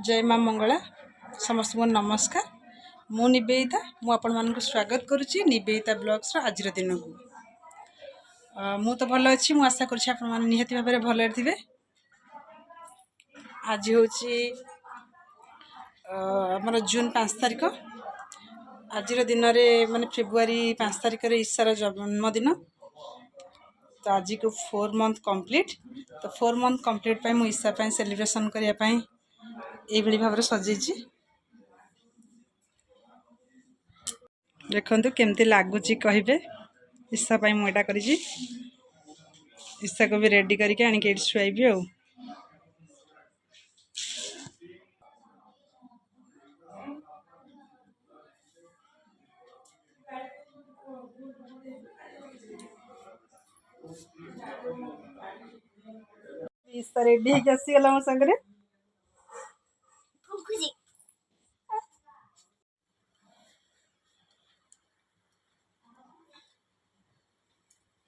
जय माँ मंगला समस्त को नमस्कार। मु निवेदिता मु आपण मानक स्वागत करुच्ची निवेदिता ब्लॉग्स आज दिन को मु तो भल अच्छी मु आशा करुच्ची आपण माने निहाती भाव में भल थे। आज हूँ आमर जून 5 तारिख आज दिन में माने फेब्रुआरी 5 तारिख ईशार जन्मदिन। तो आज को 4 मंथ कंप्लीट। तो 4 मंथ कंप्लीट मु ईशा सेलिब्रेशन करने ये भाव सजे देखु केमती लगुच कहे ईशा मुझा कर ईशा को भी रेडी करके आनिक शुआबी आ ईशा रेडी होगी आसीगला मो सागर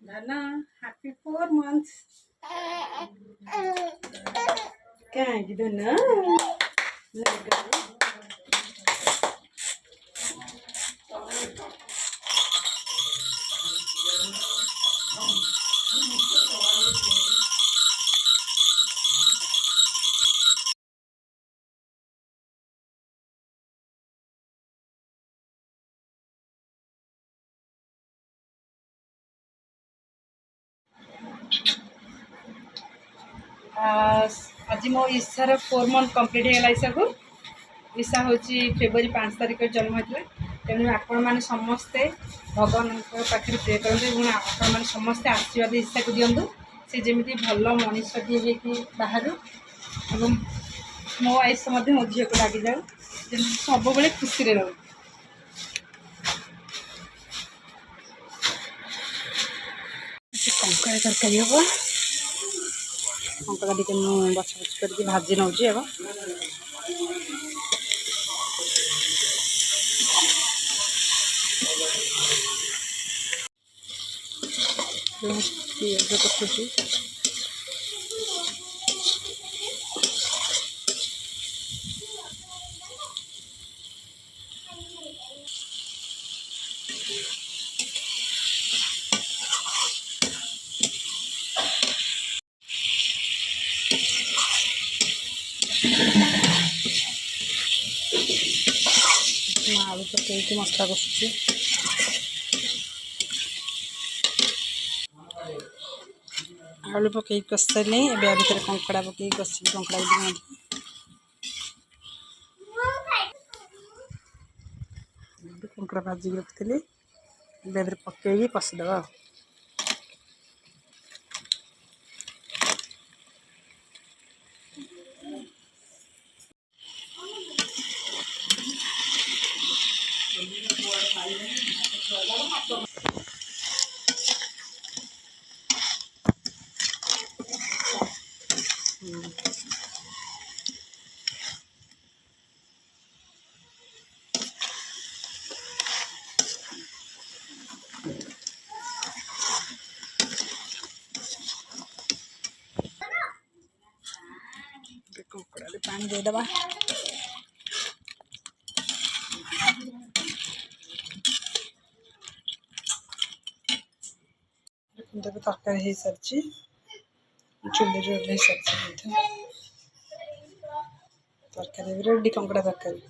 धना हैप्पी 4 मंथ्स कहीं धना आज मो ईशार 4 मंथ कंप्लीट होगा। ईशा को ईशा हूँ फेब्रुआरी 5 तारिख जन्म होता तेणु आपण मैंने समस्ते भगवान पाखे प्रे करें आपण मैंने समस्ते आशीर्वाद ईशा को दिंतु सी जमी भल मनीषी बाहर एवं मो आयुष मो झील को लग जाऊ सब बड़े खुशी रो कंकड़ा तरकारी हम कंकड़ा टी बछ बछ करके भाजी नौची अब पिज कटुची आलू पकई मसला कषुची आलू पकई कषि सारे भितर कंकड़ा पकई कषि कंकड़ा कंकड़ा भाजिक रखी पकई कषिदेव कंकड़ा पानी देदबा तरकारी हो सारी चूल्हे रोल हो सारी तरकारी भी रेडी कंकड़ा तरकारी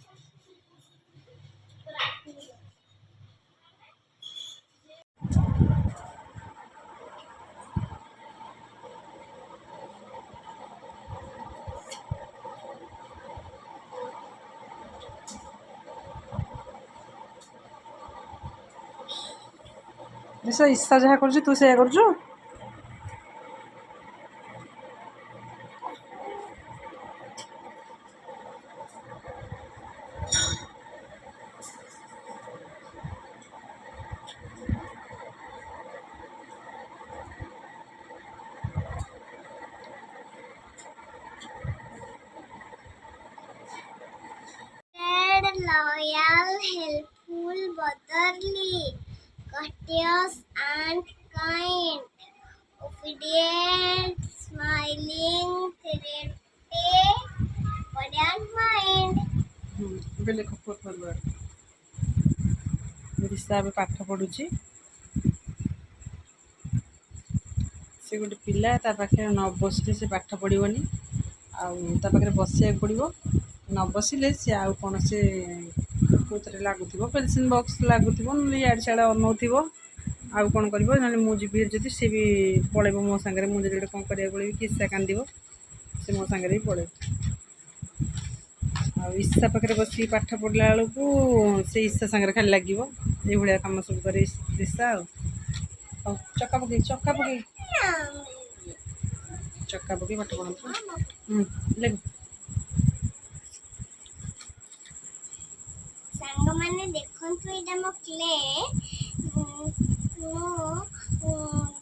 ईशा जहाँ कर तू से कर loyal, helpful, brotherly, courteous and kind, obedient, smiling, thrifty, body and mind. ଏବେ ଲେଖ 4 ଫରୱାର୍ଡ। ଦିଶା ଏବେ ପାଠ ପଢ଼ୁଛି। ସେ ଗୋଟେ ପିଲା, ତା ପାଖରେ ନ ବସିଲେ ସେ ପାଠ ପଢ଼ିବନି। ଆଉ ତା ପାଖରେ ବସିବାକୁ ପଡ଼ିବ। ନ ବସିଲେ ସେ ଆଉ କୌଣସି କେଉଁଥିରେ ଲାଗୁଥିବ, ପେନ୍ସିଲ୍ ବକ୍ସ ଲାଗୁଥିବ, ନହେଲେ ଇଆଡ଼େ ସିଆଡ଼େ ଅନଉଥିବ। ଆଉ କ'ଣ କରିବ, ନହେଲେ ମୁଁ ଯିବି ଯଦି ସେ ବି ପଳେଇବ ମୋ ସାଙ୍ଗରେ। ମୁଁ ଯଦି ଗୋଟେ କ'ଣ କରିବାକୁ ପଳେଇବି କି ଇଶା କାନ୍ଦିବ, ସେ ମୋ ସାଙ୍ଗରେ ବି ପଳେଇବ। ଆଉ ଇଶା ପାଖରେ ବସିକି ପାଠ ପଢ଼ିଲା ବେଳକୁ ସେ ଇଶା ସାଙ୍ଗରେ ଖାଲି ଲାଗିବ। ଏଇଭଳିଆ କାମ ସବୁ କରେ ଦିଶା। ଆଉ ହଉ ଚକା ପକେଇ ଚକା ପକେଇ ପାଠ ପଢ଼ନ୍ତୁ। ଲେଖ। ସାଙ୍ଗମାନେ ଦେଖନ୍ତୁ, ଏଇଟା ମୋ କ୍ଲେ। ମୁଁ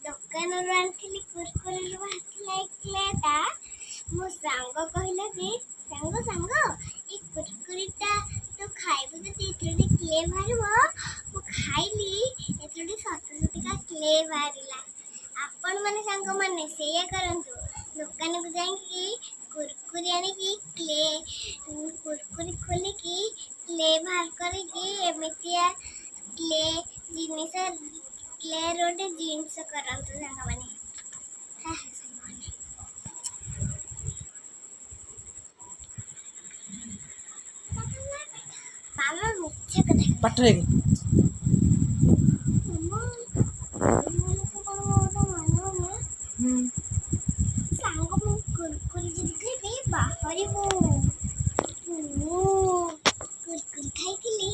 ଦୋକାନରୁ ଆଣିଥିଲି, କୁରକୁରିରୁ ବାହାରିଥିଲା ଏଇ କ୍ଲେଟା। ମୋ ସାଙ୍ଗ କହିଲା ଯେ ସାଙ୍ଗ ଏଇ କୁରକୁରିଟା ତୁ ଖାଇବୁ ଯଦି ଏଥିରେ ଗୋଟେ କ୍ଲେ ବାହାରିବ। ମୁଁ ଖାଇଲି, ଏଥିରେ ସତସତିକା କ୍ଲେ ବାହାରିଲା। ଆପଣମାନେ ସାଙ୍ଗମାନେ ସେଇଆ କରନ୍ତୁ। ଦୋକାନକୁ ଯାଇକି କୁରକୁରି ଆଣିକି କୁରକୁରି ଖୋଲିକି କ୍ଲେ ବାହାର କରିକି ଏମିତିଆ କ୍ଲେର ଗୋଟେ ଜିନିଷ କରନ୍ତୁ ସାଙ୍ଗମାନେ। ମାମା ମିଛ କଥା ପାଠରେ ସାଙ୍ଗ ମୁଁ କୁରକୁରି ଯଦି ଖାଇବି ବାହାରିବୁ। କୁରକୁରି ଖାଇଥିଲି।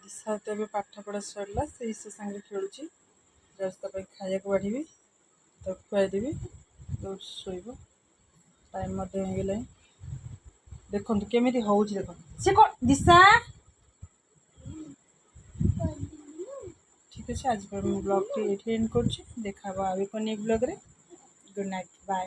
ଦିଶା ତ ଏବେ ପାଠ ପଢ଼ା ସରିଲା, ସେ ଇଶା ସାଙ୍ଗରେ ଖେଳୁଛି। ଯାଉଛି ତା ପାଇଁ ଖାଇବାକୁ ବାଢ଼ିବି, ତାକୁ ଖୁଆଇଦେବି, ଯାଉଛି ଶୋଇବ। ଟାଇମ୍ ମଧ୍ୟ ହେଇଗଲାଣି। ଦେଖନ୍ତୁ କେମିତି ହେଉଛି, ଦେଖନ୍ତୁ ସେ କ'ଣ ଦିଶା। ଠିକ୍ ଅଛି, ଆଜି ପାଇଁ ମୁଁ ବ୍ଲଗ୍ଟି ଏଇଠି ଏଣ୍ଡ କରୁଛି। ଦେଖା ହେବ ଆଉ ଏକ ନ୍ୟୁ ବ୍ଲଗ୍ରେ। Good night, bye.